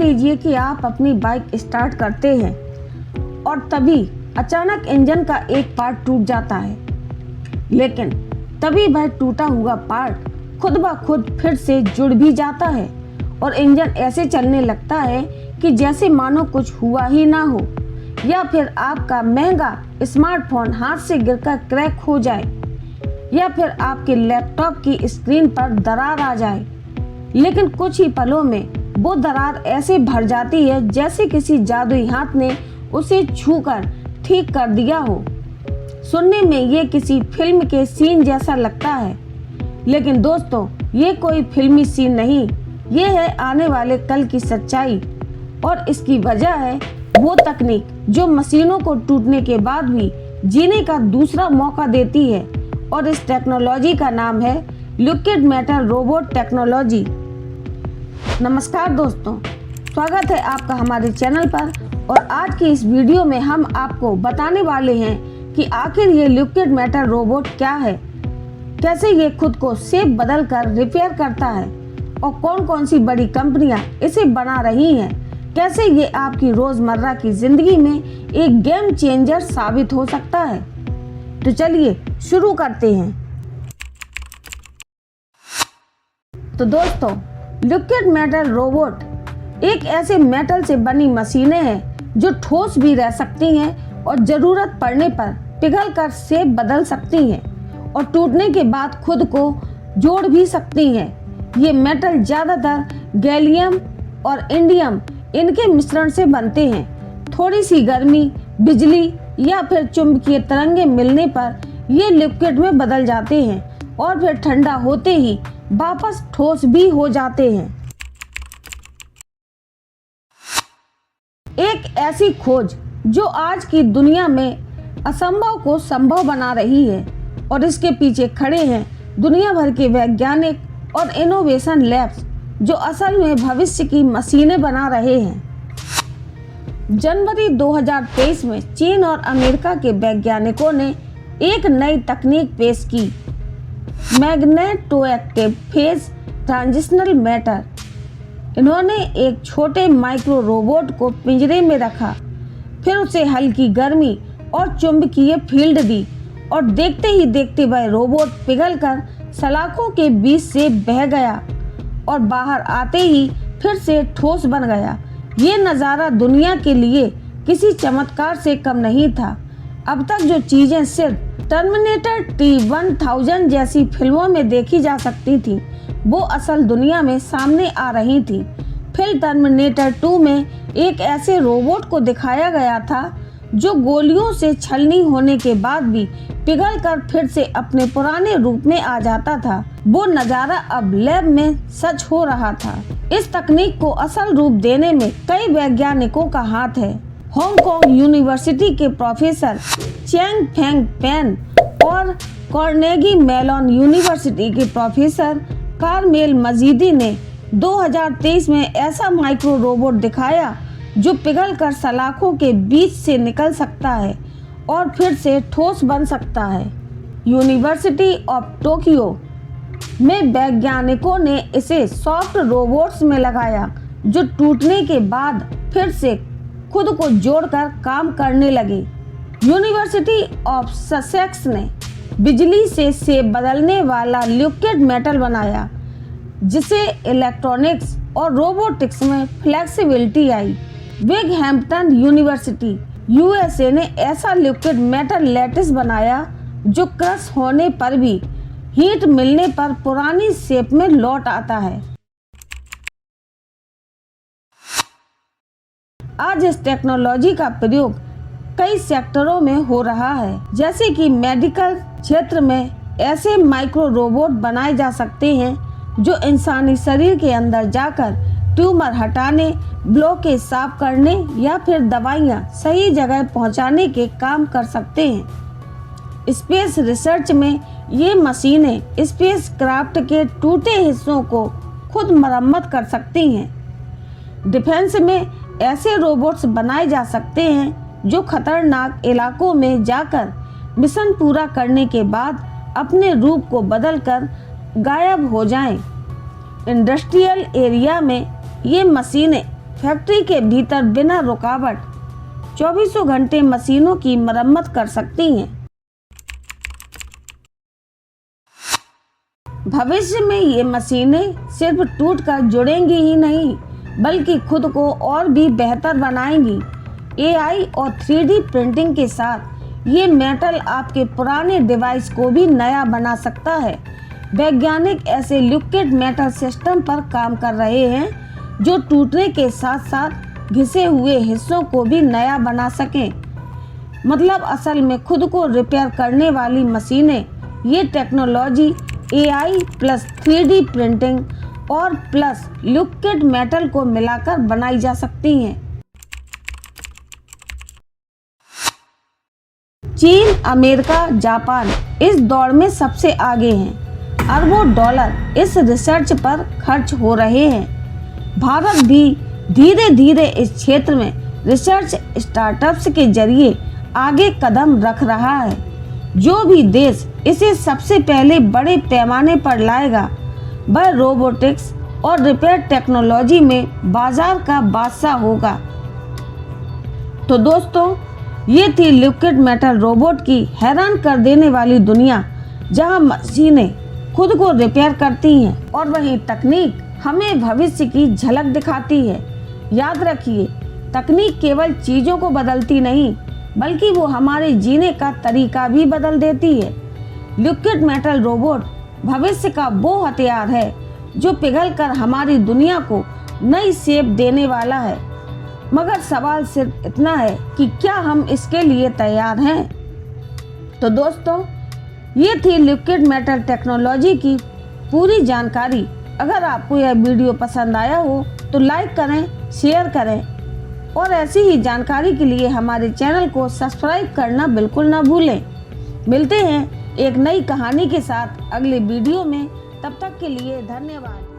लीजिए कि आप अपनी बाइक स्टार्ट करते हैं और तभी अचानक इंजन का एक पार्ट टूट जाता है, लेकिन तभी वह टूटा हुआ पार्ट खुद ब खुद फिर से जुड़ भी जाता है और इंजन ऐसे चलने लगता है कि जैसे मानो कुछ हुआ ही ना हो। या फिर आपका महंगा स्मार्टफोन हाथ से गिरकर क्रैक हो जाए, या फिर आपके लैपटॉप की स्क्रीन पर दरार आ जाए, लेकिन कुछ ही पलों में वो दरार ऐसे भर जाती है जैसे किसी जादुई हाथ ने उसे छूकर ठीक कर दिया हो। सुनने में ये किसी फिल्म के सीन जैसा लगता है, लेकिन दोस्तों ये कोई फिल्मी सीन नहीं, ये है आने वाले कल की सच्चाई। और इसकी वजह है वो तकनीक जो मशीनों को टूटने के बाद भी जीने का दूसरा मौका देती है, और इस टेक्नोलॉजी का नाम है लिक्विड मेटल रोबोट टेक्नोलॉजी। नमस्कार दोस्तों, स्वागत है आपका हमारे चैनल पर। और आज की इस वीडियो में हम आपको बताने वाले हैं कि आखिर ये लिक्विड मेटल रोबोट क्या है, कैसे ये खुद को शेप बदल कर रिपेयर करता है और कौन कौन सी बड़ी कंपनियां इसे बना रही हैं, कैसे ये आपकी रोजमर्रा की जिंदगी में एक गेम चेंजर साबित हो सकता है। तो चलिए शुरू करते हैं। तो दोस्तों, लिक्विड मेटल रोबोट एक ऐसे मेटल से बनी मशीनें हैं जो ठोस भी रह सकती हैं और जरूरत पड़ने पर पिघल कर शेप बदल सकती हैं और टूटने के बाद खुद को जोड़ भी सकती हैं। ये मेटल ज्यादातर गैलियम और इंडियम इनके मिश्रण से बनते हैं। थोड़ी सी गर्मी, बिजली या फिर चुंबकीय तरंगे मिलने पर ये लिक्विड में बदल जाते हैं और फिर ठंडा होते ही वापस ठोस भी हो जाते हैं। एक ऐसी खोज जो आज की दुनिया में असंभव को संभव बना रही है, और इसके पीछे खड़े हैं दुनिया भर के वैज्ञानिक और इनोवेशन लैब्स जो असल में भविष्य की मशीनें बना रहे हैं। जनवरी 2023 में चीन और अमेरिका के वैज्ञानिकों ने एक नई तकनीक पेश की, मैग्नेटोएक्टिव फेज ट्रांजिशनल मैटर। इन्होंने एक छोटे माइक्रो रोबोट को पिंजरे में रखा, फिर उसे हल्की गर्मी और चुंबकीय फील्ड दी, और देखते ही देखते वह रोबोट पिघलकर सलाखों के बीच से बह गया और बाहर आते ही फिर से ठोस बन गया। ये नज़ारा दुनिया के लिए किसी चमत्कार से कम नहीं था। अब तक जो चीजें सिर्फ टर्मिनेटर T-1000 जैसी फिल्मों में देखी जा सकती थी, वो असल दुनिया में सामने आ रही थी। फिल्म टर्मिनेटर 2 में एक ऐसे रोबोट को दिखाया गया था जो गोलियों से छलनी होने के बाद भी पिघलकर फिर से अपने पुराने रूप में आ जाता था। वो नज़ारा अब लैब में सच हो रहा था। इस तकनीक को असल रूप देने में कई वैज्ञानिकों का हाथ है। हांगकांग यूनिवर्सिटी के प्रोफेसर चैंग फेंग पेन और कार्नेगी मेलॉन यूनिवर्सिटी के प्रोफेसर कार्मेल मजीदी ने 2023 में ऐसा माइक्रो रोबोट दिखाया जो पिघलकर सलाखों के बीच से निकल सकता है और फिर से ठोस बन सकता है। यूनिवर्सिटी ऑफ टोक्यो में वैज्ञानिकों ने इसे सॉफ्ट रोबोट्स में लगाया जो टूटने के बाद फिर से खुद को जोड़कर काम करने लगे। यूनिवर्सिटी ऑफ ससेक्स ने बिजली से शेप बदलने वाला लिक्विड मेटल बनाया, जिसे इलेक्ट्रॉनिक्स और रोबोटिक्स में फ्लेक्सिबिलिटी आई। विगहैम्पटन यूनिवर्सिटी USA ने ऐसा लिक्विड मेटल लैटिस बनाया जो क्रश होने पर भी हीट मिलने पर पुरानी शेप में लौट आता है। आज इस टेक्नोलॉजी का प्रयोग कई सेक्टरों में हो रहा है, जैसे कि मेडिकल क्षेत्र में ऐसे माइक्रो रोबोट बनाए जा सकते हैं जो इंसानी शरीर के अंदर जाकर ट्यूमर हटाने, ब्लॉकेज साफ करने या फिर दवाइयाँ सही जगह पहुँचाने के काम कर सकते हैं। स्पेस रिसर्च में ये मशीनें स्पेस क्राफ्ट के टूटे हिस्सों को खुद मरम्मत कर सकती हैं। डिफेंस में ऐसे रोबोट्स बनाए जा सकते हैं जो खतरनाक इलाकों में जाकर मिशन पूरा करने के बाद अपने रूप को बदलकर गायब हो जाएं। इंडस्ट्रियल एरिया में ये मशीनें फैक्ट्री के भीतर बिना रुकावट चौबीसों घंटे मशीनों की मरम्मत कर सकती हैं। भविष्य में ये मशीनें सिर्फ टूटकर जुड़ेंगी ही नहीं, बल्कि खुद को और भी बेहतर बनाएंगी। AI और 3D प्रिंटिंग के साथ ये मेटल आपके पुराने डिवाइस को भी नया बना सकता है। वैज्ञानिक ऐसे लिक्विड मेटल सिस्टम पर काम कर रहे हैं जो टूटने के साथ साथ घिसे हुए हिस्सों को भी नया बना सकें। मतलब असल में खुद को रिपेयर करने वाली मशीनें। ये technology AI plus 3D printing और प्लस लिक्विड मेटल को मिलाकर बनाई जा सकती हैं। चीन, अमेरिका, जापान इस दौड़ में सबसे आगे हैं। अरबों डॉलर इस रिसर्च पर खर्च हो रहे हैं। भारत भी धीरे धीरे इस क्षेत्र में रिसर्च स्टार्टअप्स के जरिए आगे कदम रख रहा है। जो भी देश इसे सबसे पहले बड़े पैमाने पर लाएगा वह रोबोटिक्स और रिपेयर टेक्नोलॉजी में बाजार का बादशाह होगा। तो दोस्तों, ये थी लिक्विड मेटल रोबोट की हैरान कर देने वाली दुनिया, जहां मशीनें खुद को रिपेयर करती हैं और वहीं तकनीक हमें भविष्य की झलक दिखाती है। याद रखिए, तकनीक केवल चीज़ों को बदलती नहीं, बल्कि वो हमारे जीने का तरीका भी बदल देती है। लिक्विड मेटल रोबोट भविष्य का वो हथियार है जो पिघलकर हमारी दुनिया को नई शेप देने वाला है। मगर सवाल सिर्फ इतना है कि क्या हम इसके लिए तैयार हैं? तो दोस्तों, ये थी लिक्विड मेटल टेक्नोलॉजी की पूरी जानकारी। अगर आपको यह वीडियो पसंद आया हो तो लाइक करें, शेयर करें और ऐसी ही जानकारी के लिए हमारे चैनल को सब्सक्राइब करना बिल्कुल ना भूलें। मिलते हैं एक नई कहानी के साथ अगले वीडियो में। तब तक के लिए धन्यवाद।